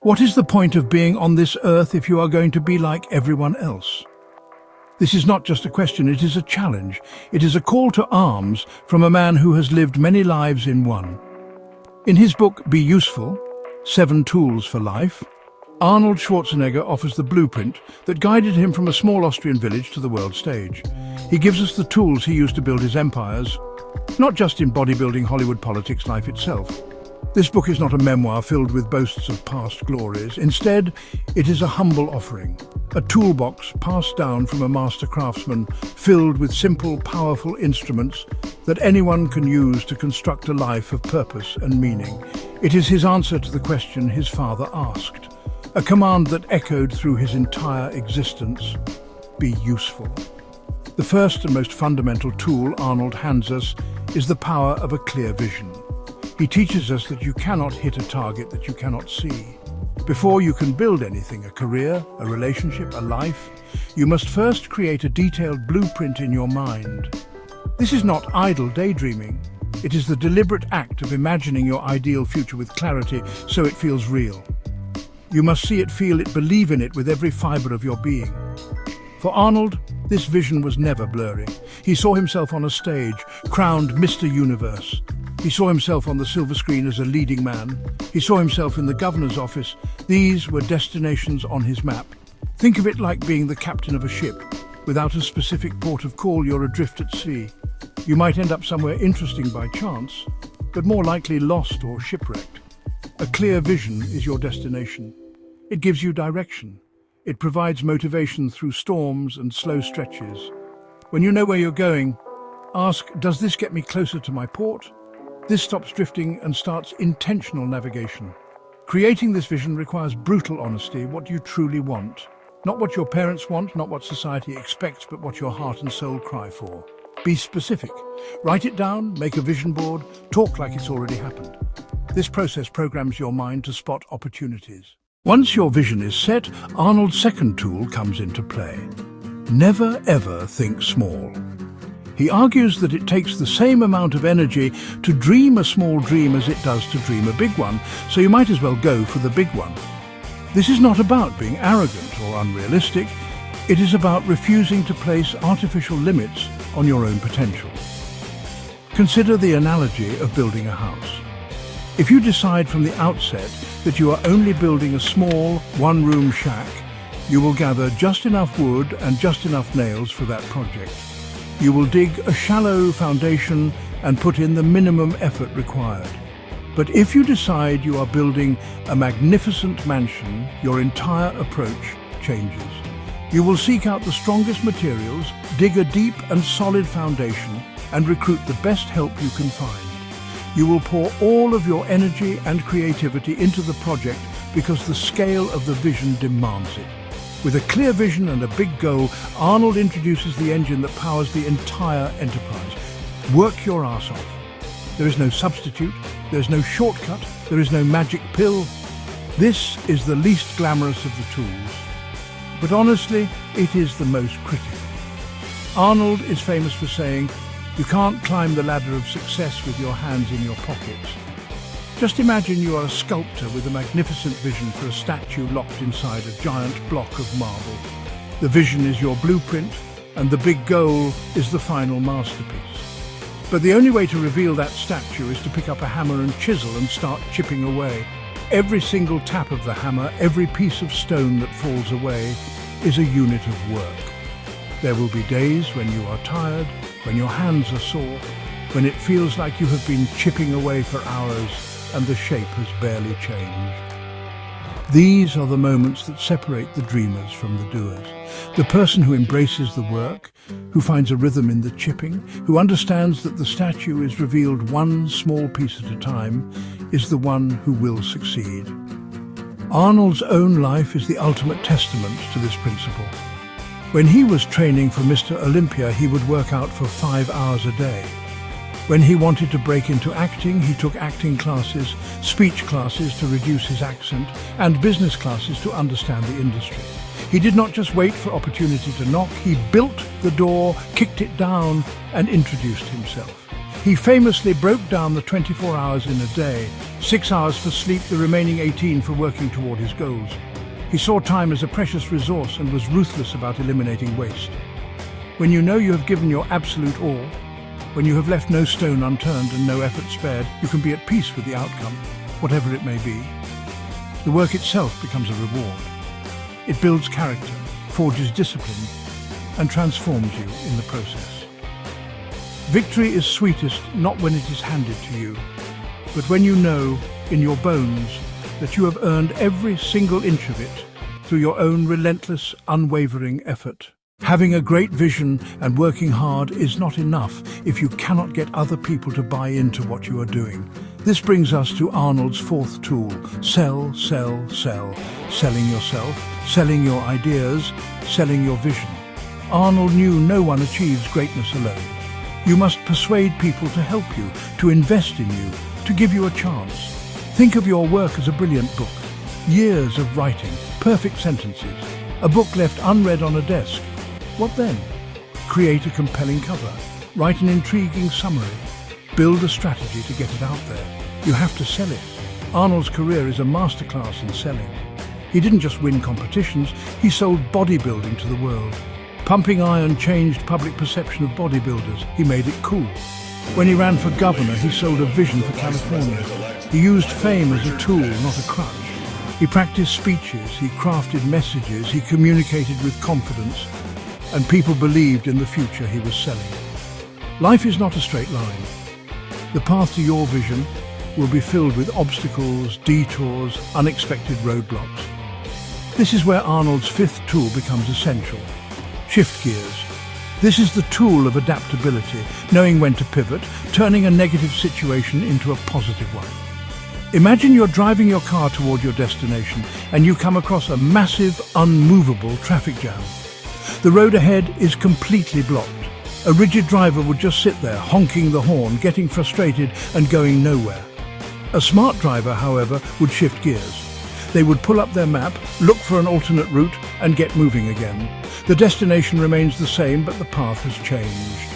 What is the point of being on this earth if you are going to be like everyone else? This is not just a question, it is a challenge. It is a call to arms from a man who has lived many lives in one. In his book, Be Useful, 7 Tools for Life, Arnold Schwarzenegger offers the blueprint that guided him from a small Austrian village to the world stage. He gives us the tools he used to build his empires, not just in bodybuilding, Hollywood, politics, life itself. This book is not a memoir filled with boasts of past glories. Instead, it is a humble offering, a toolbox passed down from a master craftsman filled with simple, powerful instruments that anyone can use to construct a life of purpose and meaning. It is his answer to the question his father asked, a command that echoed through his entire existence: be useful. The first and most fundamental tool Arnold hands us is the power of a clear vision. He teaches us that you cannot hit a target that you cannot see. Before you can build anything, a career, a relationship, a life, you must first create a detailed blueprint in your mind. This is not idle daydreaming. It is the deliberate act of imagining your ideal future with clarity so it feels real. You must see it, feel it, believe in it with every fiber of your being. For Arnold, this vision was never blurry. He saw himself on a stage, crowned Mr. Universe. He saw himself on the silver screen as a leading man. He saw himself in the governor's office. These were destinations on his map. Think of it like being the captain of a ship. Without a specific port of call, you're adrift at sea. You might end up somewhere interesting by chance, but more likely lost or shipwrecked. A clear vision is your destination. It gives you direction. It provides motivation through storms and slow stretches. When you know where you're going, ask, does this get me closer to my port? This stops drifting and starts intentional navigation. Creating this vision requires brutal honesty. What do you truly want? Not what your parents want, not what society expects, but what your heart and soul cry for. Be specific. Write it down, make a vision board, talk like it's already happened. This process programs your mind to spot opportunities. Once your vision is set, Arnold's second tool comes into play. Never ever think small. He argues that it takes the same amount of energy to dream a small dream as it does to dream a big one, so you might as well go for the big one. This is not about being arrogant or unrealistic. It is about refusing to place artificial limits on your own potential. Consider the analogy of building a house. If you decide from the outset that you are only building a small, one-room shack, you will gather just enough wood and just enough nails for that project. You will dig a shallow foundation and put in the minimum effort required. But if you decide you are building a magnificent mansion, your entire approach changes. You will seek out the strongest materials, dig a deep and solid foundation, and recruit the best help you can find. You will pour all of your energy and creativity into the project because the scale of the vision demands it. With a clear vision and a big goal, Arnold introduces the engine that powers the entire enterprise. Work your ass off. There is no substitute, there is no shortcut, there is no magic pill. This is the least glamorous of the tools. But honestly, it is the most critical. Arnold is famous for saying, you can't climb the ladder of success with your hands in your pockets. Just imagine you are a sculptor with a magnificent vision for a statue locked inside a giant block of marble. The vision is your blueprint, and the big goal is the final masterpiece. But the only way to reveal that statue is to pick up a hammer and chisel and start chipping away. Every single tap of the hammer, every piece of stone that falls away, is a unit of work. There will be days when you are tired, when your hands are sore, when it feels like you have been chipping away for hours and the shape has barely changed. These are the moments that separate the dreamers from the doers. The person who embraces the work, who finds a rhythm in the chipping, who understands that the statue is revealed one small piece at a time, is the one who will succeed. Arnold's own life is the ultimate testament to this principle. When he was training for Mr. Olympia, he would work out for 5 hours a day. When he wanted to break into acting, he took acting classes, speech classes to reduce his accent, and business classes to understand the industry. He did not just wait for opportunity to knock, he built the door, kicked it down, and introduced himself. He famously broke down the 24 hours in a day, 6 hours for sleep, the remaining 18 for working toward his goals. He saw time as a precious resource and was ruthless about eliminating waste. When you know you have given your absolute all, when you have left no stone unturned and no effort spared, you can be at peace with the outcome, whatever it may be. The work itself becomes a reward. It builds character, forges discipline, and transforms you in the process. Victory is sweetest not when it is handed to you, but when you know in your bones that you have earned every single inch of it through your own relentless, unwavering effort. Having a great vision and working hard is not enough if you cannot get other people to buy into what you are doing. This brings us to Arnold's fourth tool: sell, sell, sell. Selling yourself, selling your ideas, selling your vision. Arnold knew no one achieves greatness alone. You must persuade people to help you, to invest in you, to give you a chance. Think of your work as a brilliant book. Years of writing, perfect sentences, a book left unread on a desk. What then? Create a compelling cover, write an intriguing summary, build a strategy to get it out there. You have to sell it. Arnold's career is a masterclass in selling. He didn't just win competitions, he sold bodybuilding to the world. Pumping iron changed public perception of bodybuilders. He made it cool. When he ran for governor, he sold a vision for California. He used fame as a tool, not a crutch. He practiced speeches, he crafted messages, he communicated with confidence, and people believed in the future he was selling. Life is not a straight line. The path to your vision will be filled with obstacles, detours, unexpected roadblocks. This is where Arnold's fifth tool becomes essential: shift gears. This is the tool of adaptability, knowing when to pivot, turning a negative situation into a positive one. Imagine you're driving your car toward your destination and you come across a massive, unmovable traffic jam. The road ahead is completely blocked. A rigid driver would just sit there, honking the horn, getting frustrated and going nowhere. A smart driver, however, would shift gears. They would pull up their map, look for an alternate route, and get moving again. The destination remains the same, but the path has changed.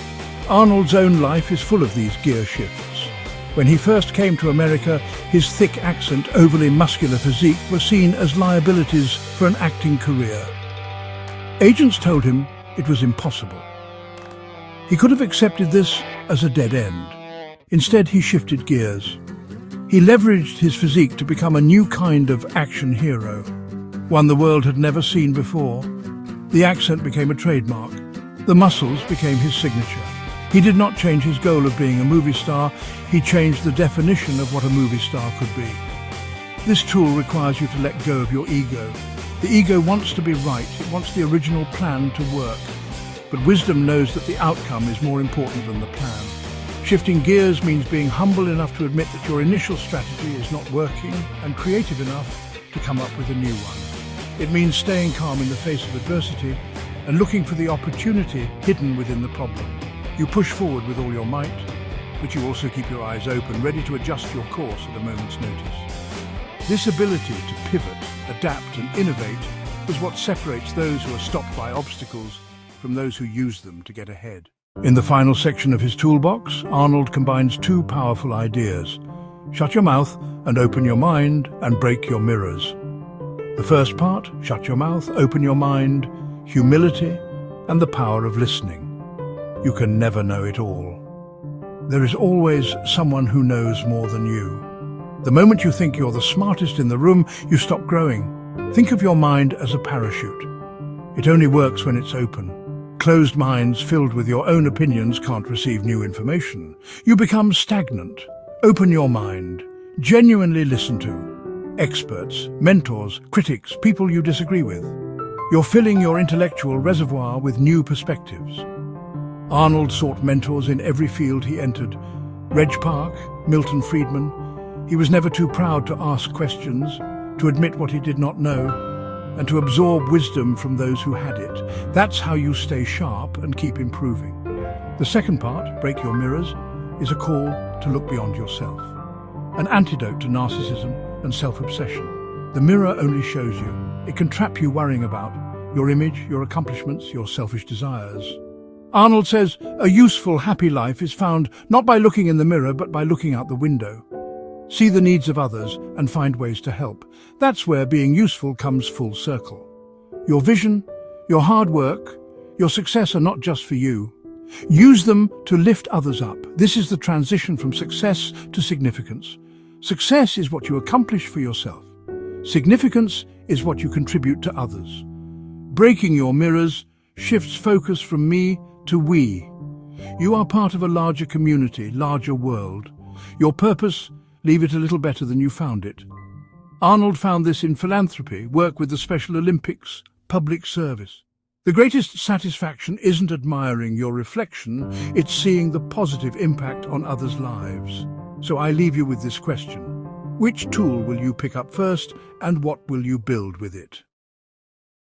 Arnold's own life is full of these gear shifts. When he first came to America, his thick accent, overly muscular physique were seen as liabilities for an acting career. Agents told him it was impossible. He could have accepted this as a dead end. Instead, he shifted gears. He leveraged his physique to become a new kind of action hero, one the world had never seen before. The accent became a trademark. The muscles became his signature. He did not change his goal of being a movie star, he changed the definition of what a movie star could be. This tool requires you to let go of your ego. The ego wants to be right, it wants the original plan to work. But wisdom knows that the outcome is more important than the plan. Shifting gears means being humble enough to admit that your initial strategy is not working and creative enough to come up with a new one. It means staying calm in the face of adversity and looking for the opportunity hidden within the problem. You push forward with all your might, but you also keep your eyes open, ready to adjust your course at a moment's notice. This ability to pivot, adapt and innovate is what separates those who are stopped by obstacles from those who use them to get ahead. In the final section of his toolbox, Arnold combines two powerful ideas: shut your mouth and open your mind and break your mirrors. The first part, shut your mouth, open your mind, humility and the power of listening. You can never know it all. There is always someone who knows more than you. The moment you think you're the smartest in the room, you stop growing. Think of your mind as a parachute. It only works when it's open. Closed minds filled with your own opinions can't receive new information. You become stagnant. Open your mind. Genuinely listen to experts, mentors, critics, people you disagree with. You're filling your intellectual reservoir with new perspectives. Arnold sought mentors in every field he entered. Reg Park, Milton Friedman. He was never too proud to ask questions, to admit what he did not know, and to absorb wisdom from those who had it. That's how you stay sharp and keep improving. The second part, break your mirrors, is a call to look beyond yourself. An antidote to narcissism and self-obsession. The mirror only shows you. It can trap you worrying about your image, your accomplishments, your selfish desires. Arnold says a useful, happy life is found not by looking in the mirror, but by looking out the window. See the needs of others and find ways to help. That's where being useful comes full circle. Your vision, your hard work, your success are not just for you. Use them to lift others up. This is the transition from success to significance. Success is what you accomplish for yourself. Significance is what you contribute to others. Breaking your mirrors shifts focus from me to we. You are part of a larger community, larger world. Your purpose, leave it a little better than you found it. Arnold found this in philanthropy, work with the Special Olympics, public service. The greatest satisfaction isn't admiring your reflection, it's seeing the positive impact on others' lives. So I leave you with this question. Which tool will you pick up first, and what will you build with it?